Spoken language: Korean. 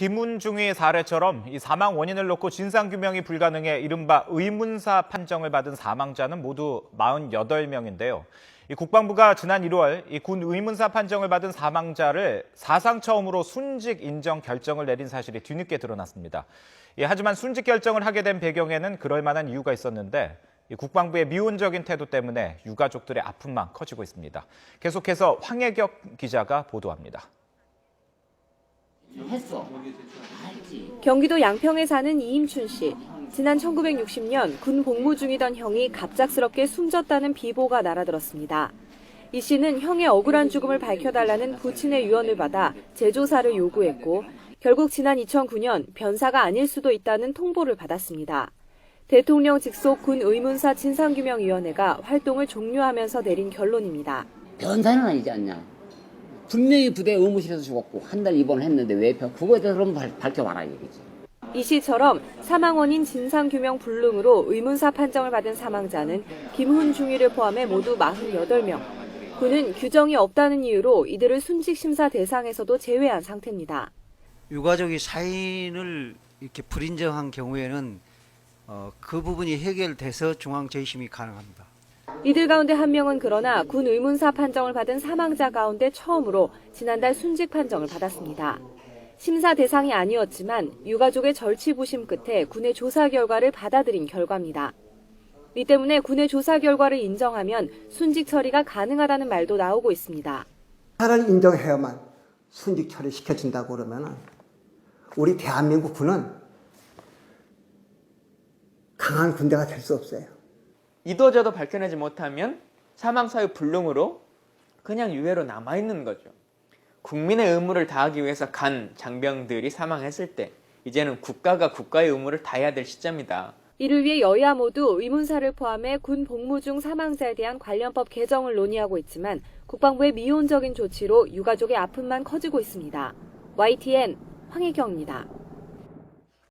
김훈중의 사례처럼 이 사망 원인을 놓고 진상규명이 불가능해 이른바 의문사 판정을 받은 사망자는 모두 48명인데요. 이 국방부가 지난 1월 이 군 의문사 판정을 받은 사망자를 사상 처음으로 순직 인정 결정을 내린 사실이 뒤늦게 드러났습니다. 하지만 순직 결정을 하게 된 배경에는 그럴 만한 이유가 있었는데 국방부의 미온적인 태도 때문에 유가족들의 아픔만 커지고 있습니다. 계속해서 황혜격 기자가 보도합니다. 경기도 양평에 사는 이임춘 씨. 지난 1960년 군 복무 중이던 형이 갑작스럽게 숨졌다는 비보가 날아들었습니다. 이 씨는 형의 억울한 죽음을 밝혀달라는 부친의 유언을 받아 재조사를 요구했고 결국 지난 2009년 변사가 아닐 수도 있다는 통보를 받았습니다. 대통령 직속 군 의문사 진상규명위원회가 활동을 종료하면서 내린 결론입니다. 변사는 아니지 않냐. 분명히 부대 의무실에서 죽었고 한 달 입원을 했는데 왜 그거에 대해서 그럼 밝혀봐라 얘기지. 이 씨처럼 사망 원인 진상규명 불능으로 의문사 판정을 받은 사망자는 김훈중이를 포함해 모두 48명. 군은 규정이 없다는 이유로 이들을 순직심사 대상에서도 제외한 상태입니다. 유가족이 사인을 이렇게 불인정한 경우에는 그 부분이 해결돼서 중앙재심이 가능합니다. 이들 가운데 한 명은 그러나 군 의문사 판정을 받은 사망자 가운데 처음으로 지난달 순직 판정을 받았습니다. 심사 대상이 아니었지만 유가족의 절치부심 끝에 군의 조사 결과를 받아들인 결과입니다. 이 때문에 군의 조사 결과를 인정하면 순직 처리가 가능하다는 말도 나오고 있습니다. 사를 인정해야만 순직 처리 시켜준다고 그러면 우리 대한민국 군은 강한 군대가 될 수 없어요. 이도저도 밝혀내지 못하면 사망 사유 불능으로 그냥 유해로 남아있는 거죠. 국민의 의무를 다하기 위해서 간 장병들이 사망했을 때 이제는 국가가 국가의 의무를 다해야 될 시점이다. 이를 위해 여야 모두 의문사를 포함해 군 복무 중 사망자에 대한 관련법 개정을 논의하고 있지만 국방부의 미온적인 조치로 유가족의 아픔만 커지고 있습니다. YTN 황혜경입니다.